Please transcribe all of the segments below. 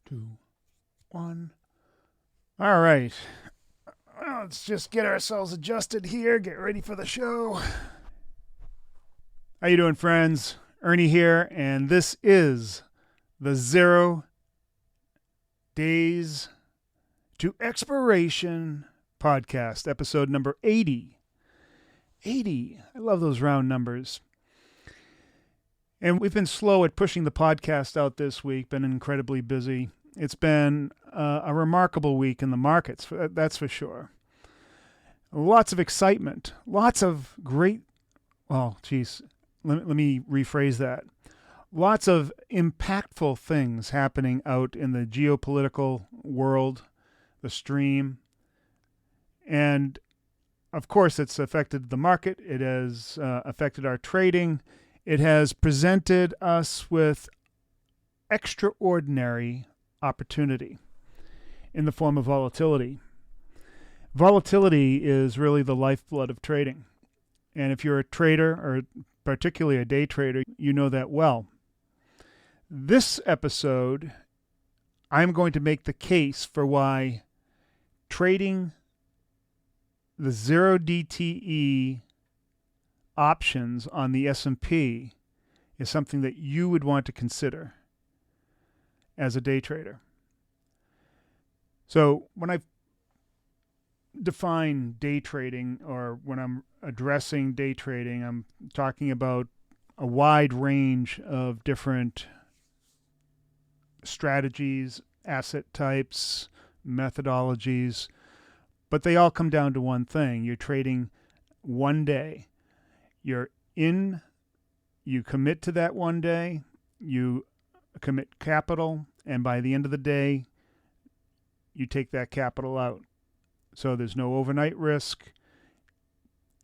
2, 1. All right. Let's just get ourselves adjusted here. Get ready for the show. How you doing, friends? Ernie here, and this is the 0 Days to Expiration podcast, episode number 80. 80. I love those round numbers. And we've been slow at pushing the podcast out this week, been incredibly busy. It's been a remarkable week in the markets, that's for sure. Lots of excitement, lots of great, let me rephrase that. Lots of impactful things happening out in the geopolitical world, the stream. And of course, it's affected the market. It has affected our trading. It has presented us with extraordinary opportunity in the form of volatility. Volatility is really the lifeblood of trading. And if you're a trader, or particularly a day trader, you know that well. This episode, I'm going to make the case for why trading the 0 DTE options on the S&P is something that you would want to consider as a day trader. So when I define day trading, or when I'm addressing day trading, I'm talking about a wide range of different strategies, asset types, methodologies, but they all come down to one thing. You're trading one day. You're in, you commit to that one day, you commit capital, and by the end of the day, you take that capital out. So there's no overnight risk.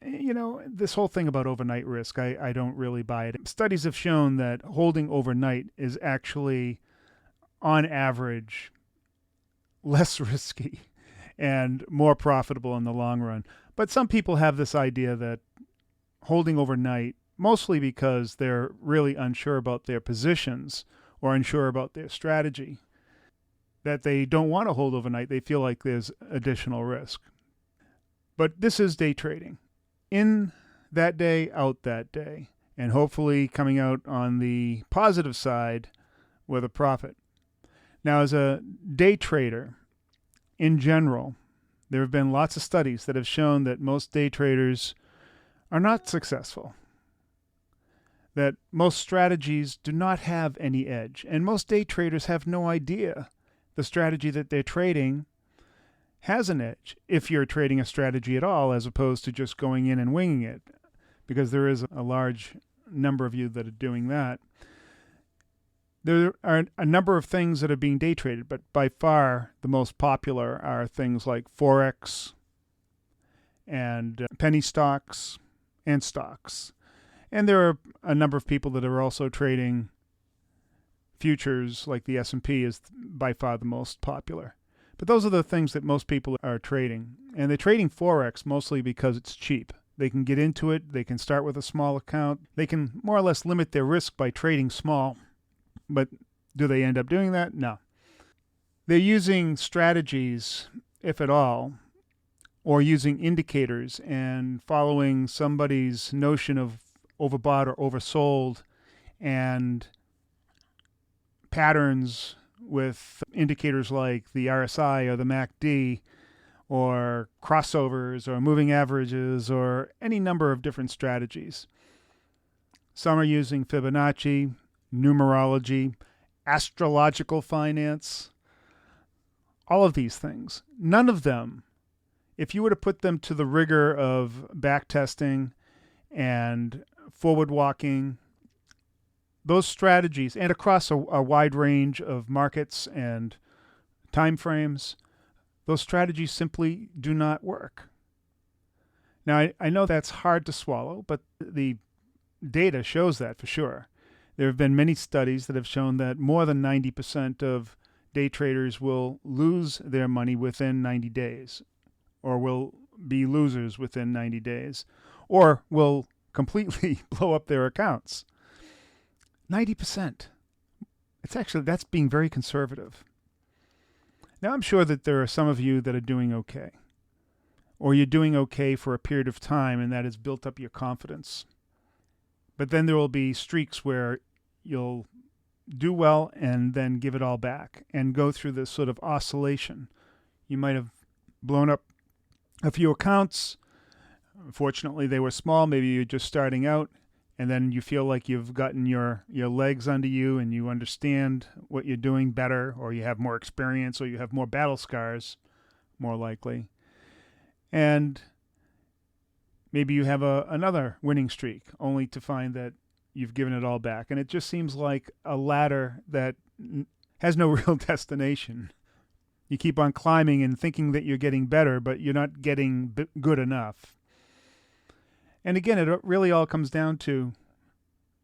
You know, this whole thing about overnight risk, I don't really buy it. Studies have shown that holding overnight is actually, on average, less risky and more profitable in the long run. But some people have this idea that holding overnight, mostly because they're really unsure about their positions or unsure about their strategy, that they don't want to hold overnight. They feel like there's additional risk. But this is day trading. In that day, out that day, and hopefully coming out on the positive side with a profit. Now, as a day trader, in general, there have been lots of studies that have shown that most day traders are not successful, that most strategies do not have any edge, and most day traders have no idea the strategy that they're trading has an edge, if you're trading a strategy at all, as opposed to just going in and winging it, because there is a large number of you that are doing that. There are a number of things that are being day traded, but by far the most popular are things like forex and penny stocks and stocks. And there are a number of people that are also trading futures, like the S&P is by far the most popular. But those are the things that most people are trading. And they're trading forex mostly because it's cheap. They can get into it. They can start with a small account. They can more or less limit their risk by trading small. But do they end up doing that? No. They're using strategies, if at all, or using indicators and following somebody's notion of overbought or oversold, and patterns with indicators like the RSI or the MACD or crossovers or moving averages or any number of different strategies. Some are using Fibonacci, numerology, astrological finance, all of these things. None of them, if you were to put them to the rigor of backtesting and forward walking, those strategies, and across a wide range of markets and time frames, those strategies simply do not work. Now, I know that's hard to swallow, but the data shows that for sure. There have been many studies that have shown that more than 90% of day traders will lose their money within 90 days, or will be losers within 90 days, or will completely blow up their accounts. 90%. That's being very conservative. Now, I'm sure that there are some of you that are doing okay, or you're doing okay for a period of time, and that has built up your confidence. But then there will be streaks where you'll do well and then give it all back and go through this sort of oscillation. You might have blown up a few accounts. Fortunately, they were small. Maybe you're just starting out, and then you feel like you've gotten your legs under you and you understand what you're doing better, or you have more experience, or you have more battle scars, more likely. And maybe you have another winning streak, only to find that you've given it all back. And it just seems like a ladder that has no real destination. You keep on climbing and thinking that you're getting better, but you're not getting good enough. And again, it really all comes down to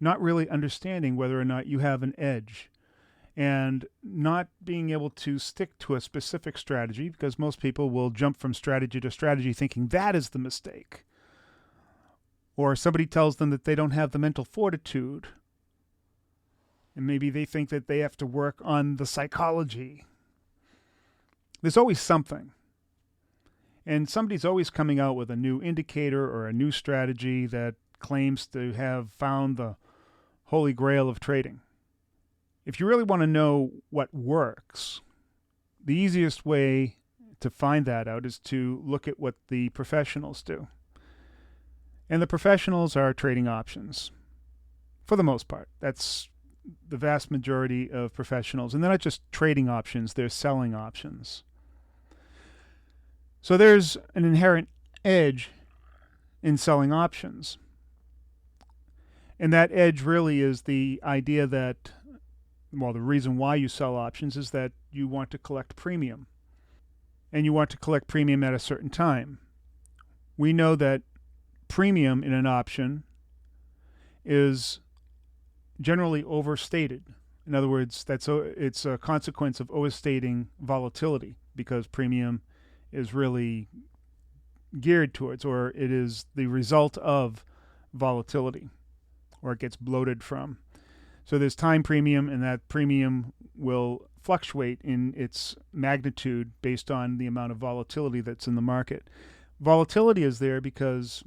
not really understanding whether or not you have an edge, and not being able to stick to a specific strategy, because most people will jump from strategy to strategy thinking that is the mistake. Or somebody tells them that they don't have the mental fortitude, and maybe they think that they have to work on the psychology. There's always something. And somebody's always coming out with a new indicator or a new strategy that claims to have found the holy grail of trading. If you really want to know what works, the easiest way to find that out is to look at what the professionals do. And the professionals are trading options, for the most part. That's the vast majority of professionals. And they're not just trading options, they're selling options. So there's an inherent edge in selling options. And that edge really is the idea that, well, the reason why you sell options is that you want to collect premium. And you want to collect premium at a certain time. We know that premium in an option is generally overstated. In other words, it's a consequence of overstating volatility, because premium is really geared towards, or it is the result of volatility, or it gets bloated from. So there's time premium, and that premium will fluctuate in its magnitude based on the amount of volatility that's in the market. Volatility is there because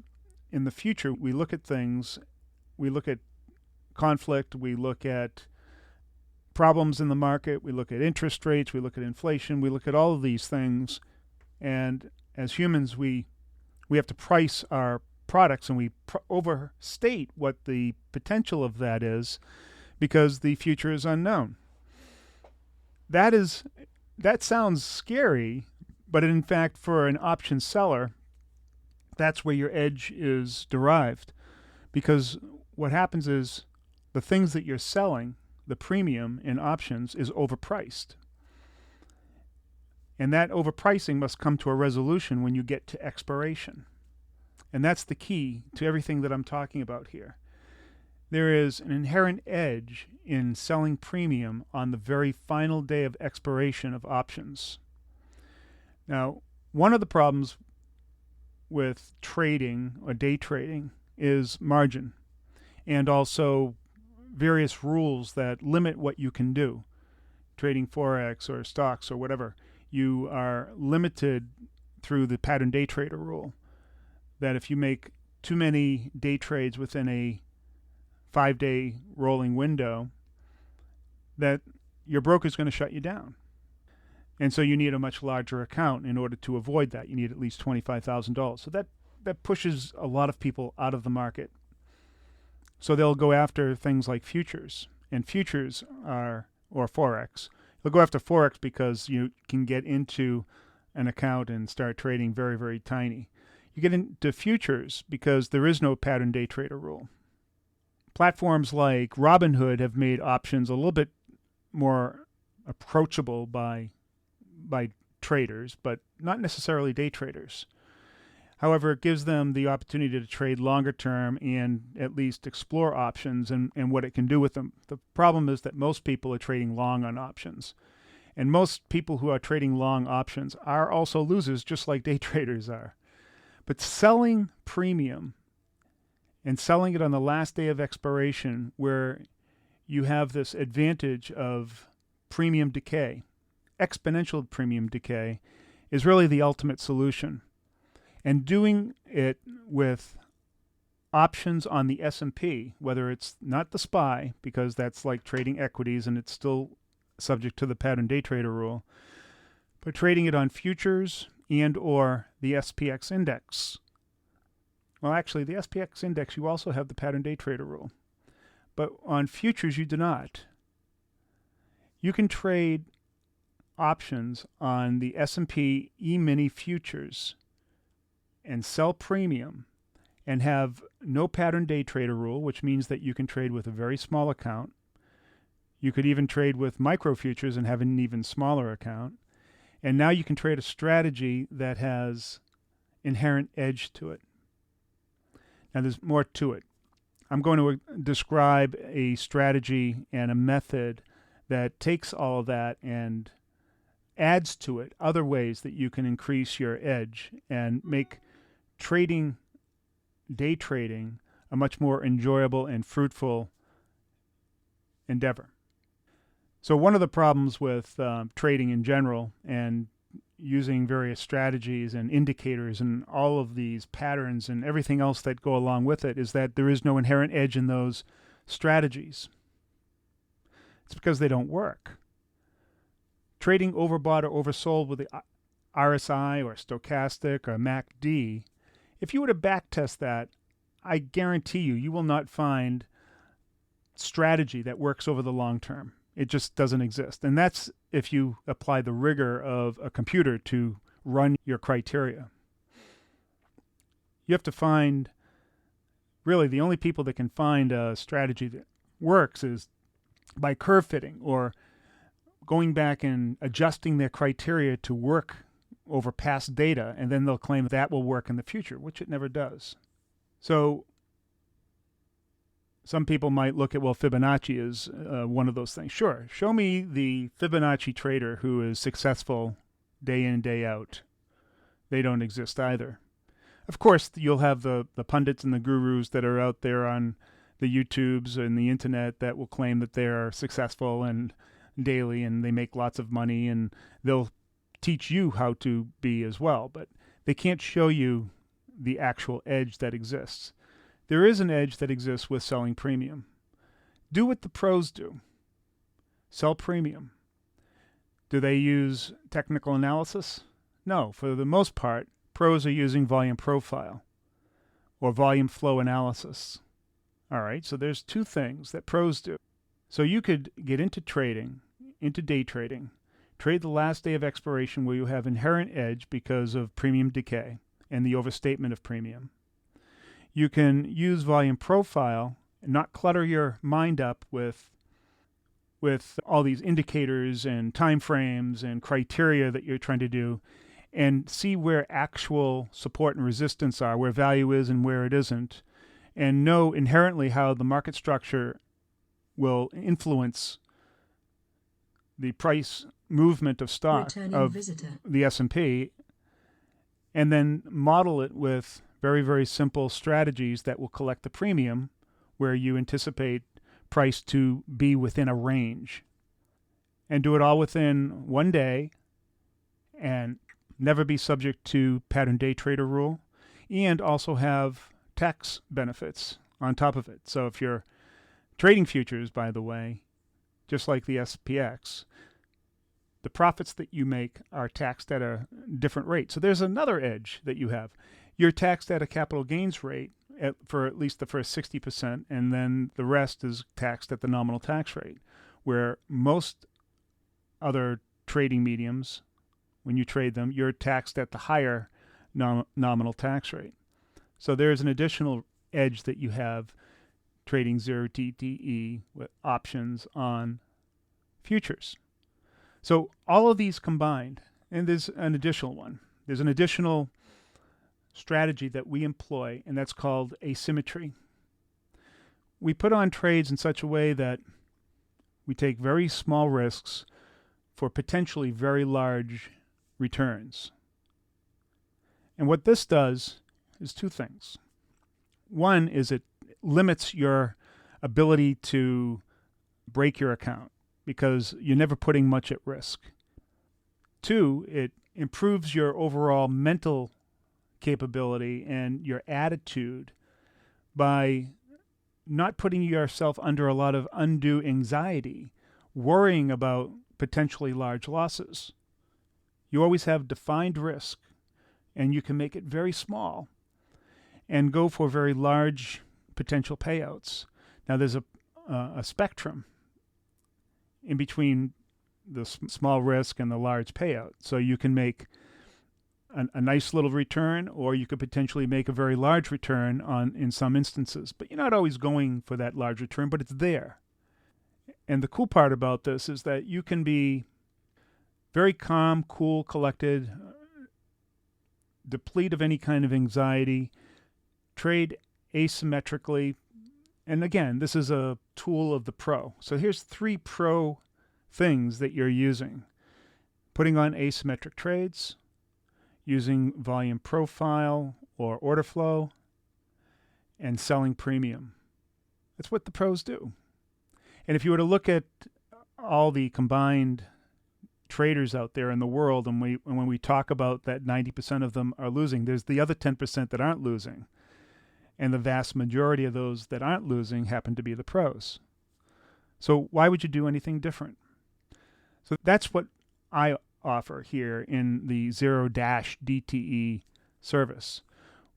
in the future we look at things, we look at conflict, we look at problems in the market, we look at interest rates, we look at inflation, we look at all of these things. And as humans, we have to price our products, and we overstate what the potential of that is, because the future is unknown. That sounds scary, but in fact, for an option seller, that's where your edge is derived. Because what happens is the things that you're selling, the premium in options, is overpriced. And that overpricing must come to a resolution when you get to expiration. And that's the key to everything that I'm talking about here. There is an inherent edge in selling premium on the very final day of expiration of options. Now, one of the problems with trading or day trading is margin, and also various rules that limit what you can do. Trading forex or stocks or whatever, you are limited through the pattern day trader rule, that if you make too many day trades within a 5-day rolling window, that your broker is going to shut you down. And so you need a much larger account in order to avoid that. You need at least $25,000. So that pushes a lot of people out of the market. So they'll go after things like futures. And futures are, or forex. They'll go after forex because you can get into an account and start trading very, very tiny. You get into futures because there is no pattern day trader rule. Platforms like Robinhood have made options a little bit more approachable by traders, but not necessarily day traders. However, it gives them the opportunity to trade longer term and at least explore options and what it can do with them. The problem is that most people are trading long on options. And most people who are trading long options are also losers, just like day traders are. But selling premium and selling it on the last day of expiration, where you have this advantage of premium decay, exponential premium decay is really the ultimate solution. And doing it with options on the S&P, whether it's not the SPY, because that's like trading equities and it's still subject to the pattern day trader rule, but trading it on futures and or the SPX index. Well, actually, the SPX index, you also have the pattern day trader rule. But on futures, you do not. You can trade options on the S&P E-mini futures and sell premium and have no pattern day trader rule, which means that you can trade with a very small account. You could even trade with micro futures and have an even smaller account. And now you can trade a strategy that has inherent edge to it. Now there's more to it. I'm going to describe a strategy and a method that takes all of that and adds to it other ways that you can increase your edge and make trading, day trading, a much more enjoyable and fruitful endeavor. So one of the problems with trading in general and using various strategies and indicators and all of these patterns and everything else that go along with it is that there is no inherent edge in those strategies. It's because they don't work. Trading overbought or oversold with the RSI or stochastic or MACD, if you were to backtest that, I guarantee you will not find strategy that works over the long term. It just doesn't exist. And that's if you apply the rigor of a computer to run your criteria. You have to find, really the only people that can find a strategy that works is by curve fitting or going back and adjusting their criteria to work over past data, and then they'll claim that will work in the future, which it never does. So some people might look at, well, Fibonacci is one of those things. Sure, show me the Fibonacci trader who is successful day in, day out. They don't exist either. Of course, you'll have the pundits and the gurus that are out there on the YouTubes and the internet that will claim that they're successful and daily and they make lots of money, and they'll teach you how to be as well. But they can't show you the actual edge that exists. There is an edge that exists with selling premium. Do what the pros do. Sell premium. Do they use technical analysis? No. For the most part, pros are using volume profile or volume flow analysis. All right, so there's two things that pros do. So you could get into trading, into day trading, trade the last day of expiration where you have inherent edge because of premium decay and the overstatement of premium. You can use volume profile and not clutter your mind up with all these indicators and time frames and criteria that you're trying to do, and see where actual support and resistance are, where value is and where it isn't, and know inherently how the market structure will influence the price movement of stock of the S&P, and then model it with very, very simple strategies that will collect the premium where you anticipate price to be within a range, and do it all within one day and never be subject to pattern day trader rule, and also have tax benefits on top of it. So if you're trading futures, by the way, just like the SPX, the profits that you make are taxed at a different rate. So there's another edge that you have. You're taxed at a capital gains rate for at least the first 60%, and then the rest is taxed at the nominal tax rate, where most other trading mediums, when you trade them, you're taxed at the higher nominal tax rate. So there's an additional edge that you have trading zero DTE with options on futures. So all of these combined, and there's an additional one. There's an additional strategy that we employ, and that's called asymmetry. We put on trades in such a way that we take very small risks for potentially very large returns. And what this does is two things. One is it limits your ability to break your account because you're never putting much at risk. Two, it improves your overall mental capability and your attitude by not putting yourself under a lot of undue anxiety, worrying about potentially large losses. You always have defined risk, and you can make it very small and go for very large potential payouts. Now, there's a spectrum in between the small risk and the large payout. So you can make a nice little return, or you could potentially make a very large return in some instances. But you're not always going for that large return, but it's there. And the cool part about this is that you can be very calm, cool, collected, deplete of any kind of anxiety, trade asymmetrically. And again, this is a tool of the pro. So here's 3 pro things that you're using: putting on asymmetric trades, using volume profile or order flow, and selling premium. That's what the pros do. And if you were to look at all the combined traders out there in the world, and when we talk about that 90% of them are losing, there's the other 10% that aren't losing. And the vast majority of those that aren't losing happen to be the pros. So why would you do anything different? So that's what I offer here in the Zero-DTE service.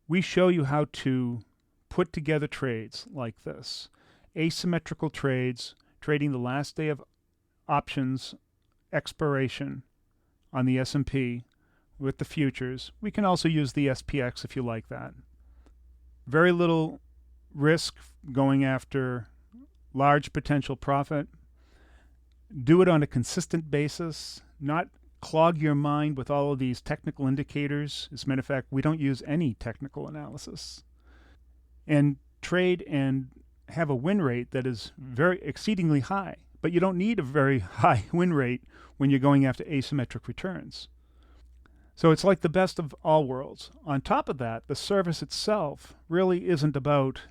We show you how to put together trades like this. Asymmetrical trades, trading the last day of options expiration on the S&P with the futures. We can also use the SPX if you like that. Very little risk going after large potential profit. Do it on a consistent basis, not clog your mind with all of these technical indicators. As a matter of fact, we don't use any technical analysis. And trade and have a win rate that is very exceedingly high. But you don't need a very high win rate when you're going after asymmetric returns. So it's like the best of all worlds. On top of that, the service itself really isn't about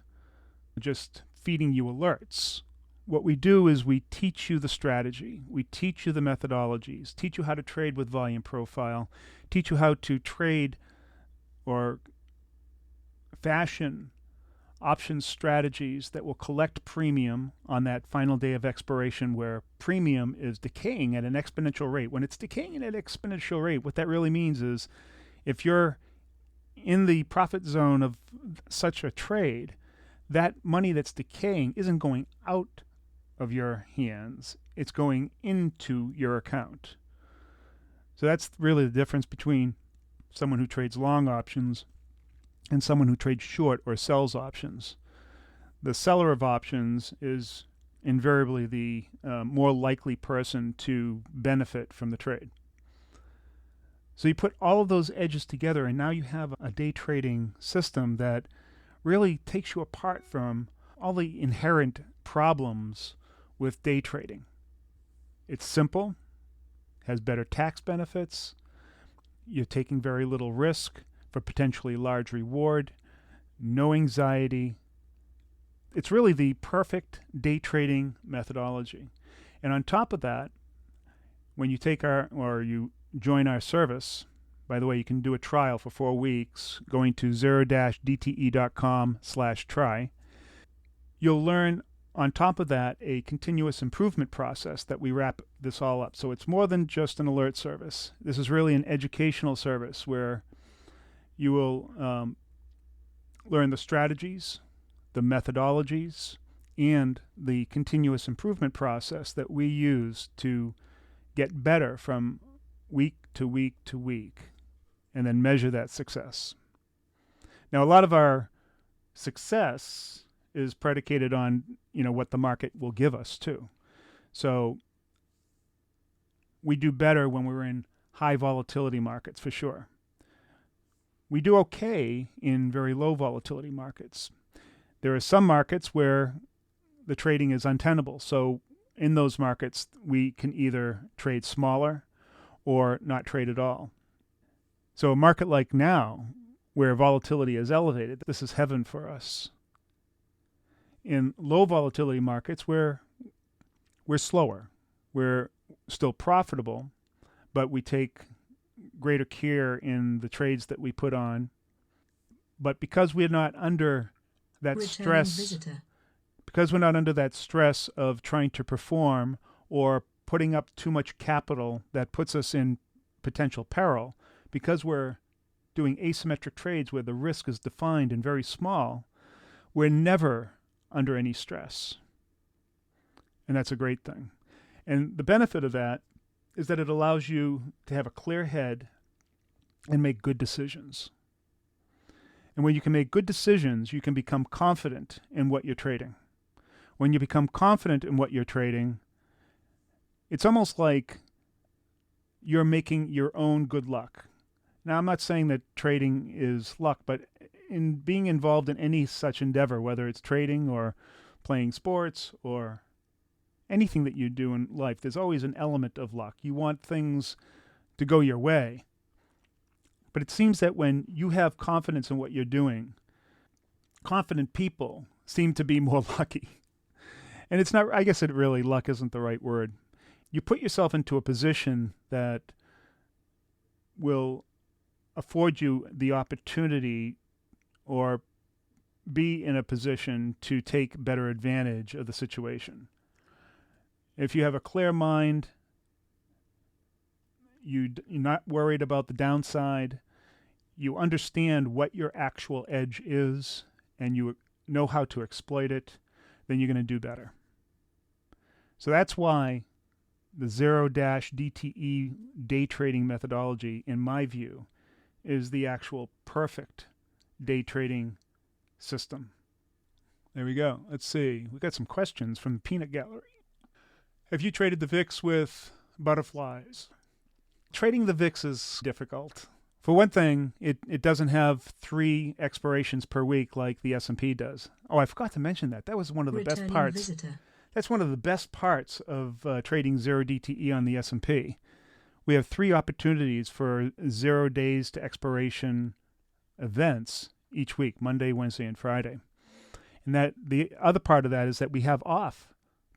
just feeding you alerts. What we do is we teach you the strategy, we teach you the methodologies, teach you how to trade with volume profile, teach you how to trade or fashion option strategies that will collect premium on that final day of expiration, where premium is decaying at an exponential rate. When it's decaying at an exponential rate, what that really means is if you're in the profit zone of such a trade, that money that's decaying isn't going out of your hands, it's going into your account. So that's really the difference between someone who trades long options and someone who trades short or sells options. The seller of options is invariably the more likely person to benefit from the trade. So you put all of those edges together, and now you have a day trading system that really takes you apart from all the inherent problems with day trading. It's simple, has better tax benefits, you're taking very little risk for potentially large reward, no anxiety. It's really the perfect day trading methodology. And on top of that, when you you join our service, by the way, you can do a trial for 4 weeks going to zero-dte.com/try. You'll learn on top of that a continuous improvement process that we wrap this all up. So it's more than just an alert service. This is really an educational service where you will learn the strategies, the methodologies, and the continuous improvement process that we use to get better from week to week to week, and then measure that success. Now, a lot of our success is predicated on, what the market will give us too. So we do better when we're in high volatility markets for sure. We do okay in very low volatility markets. There are some markets where the trading is untenable. So in those markets, we can either trade smaller or not trade at all. So a market like now, where volatility is elevated, this is heaven for us. In low volatility markets, we're slower. We're still profitable, but we take greater care in the trades that we put on. But because we're not under that stress, because we're not under that stress of trying to perform or putting up too much capital that puts us in potential peril, because we're doing asymmetric trades where the risk is defined and very small, we're never under any stress. And that's a great thing. And the benefit of that is that it allows you to have a clear head and make good decisions. And when you can make good decisions, you can become confident in what you're trading. When you become confident in what you're trading, it's almost like you're making your own good luck. Now, I'm not saying that trading is luck, but in being involved in any such endeavor, whether it's trading or playing sports or anything that you do in life, there's always an element of luck. You want things to go your way. But it seems that when you have confidence in what you're doing, confident people seem to be more lucky. And it's not, I guess it really, luck isn't the right word. You put yourself into a position that will afford you the opportunity or be in a position to take better advantage of the situation. If you have a clear mind, you're not worried about the downside, you understand what your actual edge is, and you know how to exploit it, then you're going to do better. So that's why the zero-DTE day trading methodology, in my view, is the actual perfect day trading system. There we go. Let's see. We got some questions from the Peanut Gallery. Have you traded the VIX with butterflies? Trading the VIX is difficult. For one thing, it doesn't have 3 expirations per week like the S&P does. Oh, I forgot to mention that. That was one of the best parts. That's one of the best parts of trading zero DTE on the S&P. We have 3 opportunities for 0 days to expiration events each week, Monday, Wednesday, and Friday. And that the other part of that is that we have off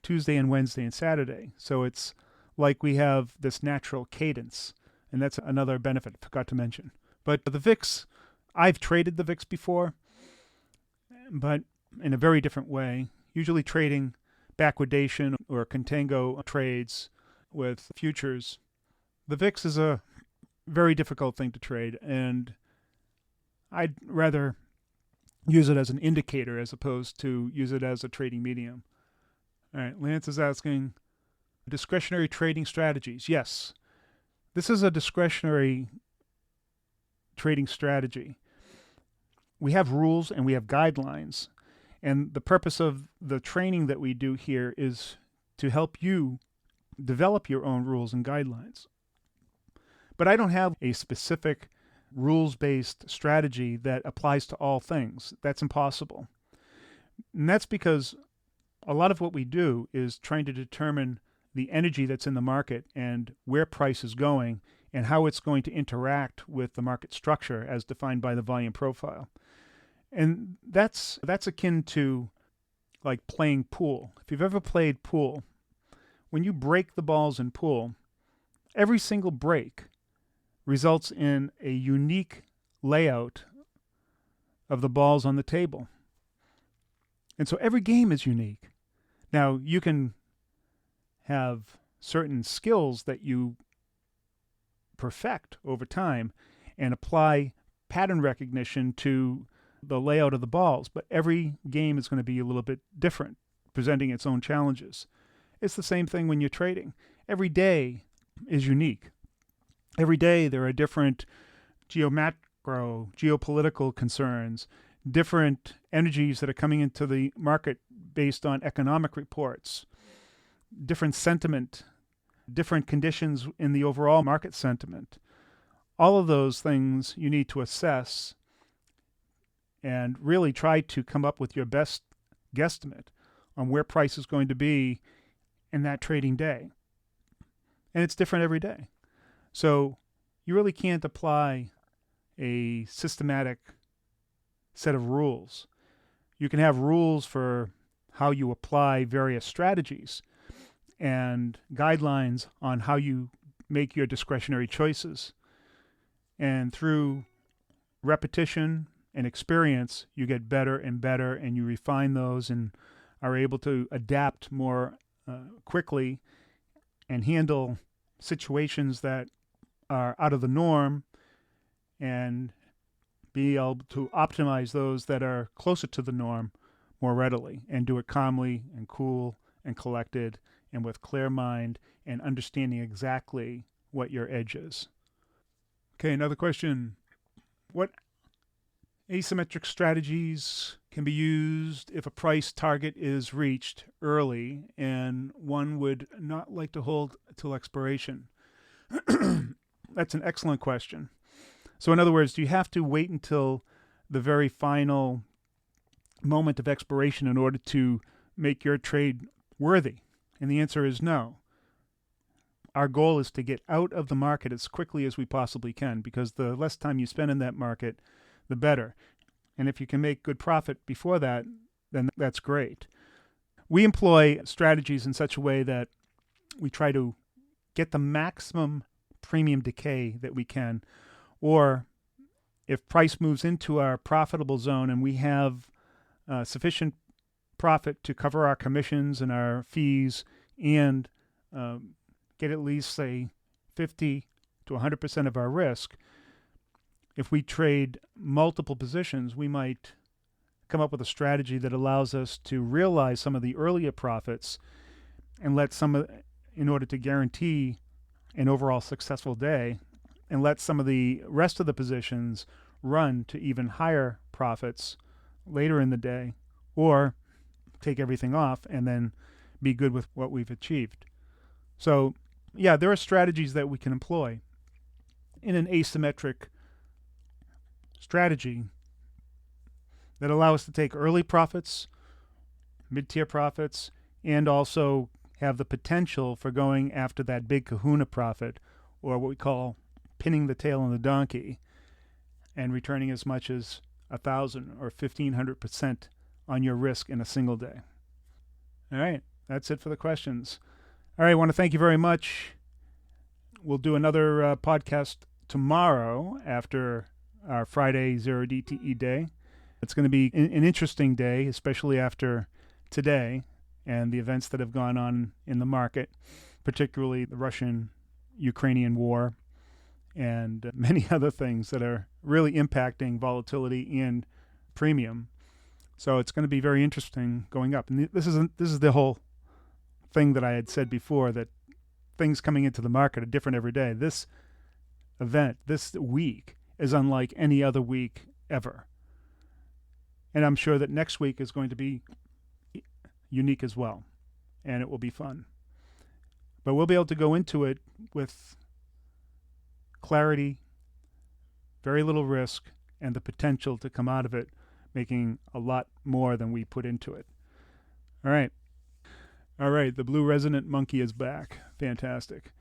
Tuesday and Wednesday and Saturday. So it's like we have this natural cadence. And that's another benefit I forgot to mention. But the VIX, I've traded the VIX before, but in a very different way, usually trading backwardation or contango trades with futures. The VIX is a very difficult thing to trade, and I'd rather use it as an indicator as opposed to use it as a trading medium. All right, Lance is asking, discretionary trading strategies. Yes, this is a discretionary trading strategy. We have rules and we have guidelines, and the purpose of the training that we do here is to help you develop your own rules and guidelines. But I don't have a specific rules-based strategy that applies to all things. That's impossible. And that's because a lot of what we do is trying to determine the energy that's in the market and where price is going and how it's going to interact with the market structure as defined by the volume profile. And that's akin to like playing pool. If you've ever played pool, when you break the balls in pool, every single break results in a unique layout of the balls on the table. And so every game is unique. Now, you can have certain skills that you perfect over time and apply pattern recognition to the layout of the balls, but every game is going to be a little bit different, presenting its own challenges. It's the same thing when you're trading. Every day is unique. Every day there are different geopolitical concerns, different energies that are coming into the market based on economic reports, different sentiment, different conditions in the overall market sentiment. All of those things you need to assess and really try to come up with your best guesstimate on where price is going to be in that trading day. And it's different every day. So you really can't apply a systematic set of rules. You can have rules for how you apply various strategies and guidelines on how you make your discretionary choices. And through repetition and experience, you get better and better, and you refine those and are able to adapt more quickly and handle situations that are out of the norm and be able to optimize those that are closer to the norm more readily and do it calmly and cool and collected and with clear mind and understanding exactly what your edge is. Okay, another question. What asymmetric strategies can be used if a price target is reached early and one would not like to hold till expiration? That's an excellent question. So in other words, do you have to wait until the very final moment of expiration in order to make your trade worthy? And the answer is no. Our goal is to get out of the market as quickly as we possibly can, because the less time you spend in that market, the better. And if you can make good profit before that, then that's great. We employ strategies in such a way that we try to get the maximum premium decay that we can, or if price moves into our profitable zone and we have sufficient profit to cover our commissions and our fees and get at least, say, 50 to 100% of our risk, if we trade multiple positions, we might come up with a strategy that allows us to realize some of the earlier profits and let in order to guarantee an overall successful day, and let some of the rest of the positions run to even higher profits later in the day, or take everything off and then be good with what we've achieved. So, yeah, there are strategies that we can employ in an asymmetric strategy that allow us to take early profits, mid-tier profits, and also have the potential for going after that big kahuna profit, or what we call pinning the tail on the donkey, and returning as much as 1,000 or 1,500% on your risk in a single day. All right, that's it for the questions. All right, I want to thank you very much. We'll do another podcast tomorrow after our Friday 0 DTE day. It's going to be an interesting day, especially after today and the events that have gone on in the market, particularly the Russian-Ukrainian war and many other things that are really impacting volatility and premium. So it's going to be very interesting going up. And this is the whole thing that I had said before, that things coming into the market are different every day. This event, this week, is unlike any other week ever. And I'm sure that next week is going to be unique as well, and it will be fun. But we'll be able to go into it with clarity, very little risk, and the potential to come out of it making a lot more than we put into it. All right. All right, the blue resonant monkey is back. Fantastic.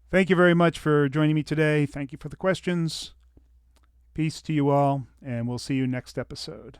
Thank you very much for joining me today. Thank you for the questions. Peace to you all, and we'll see you next episode.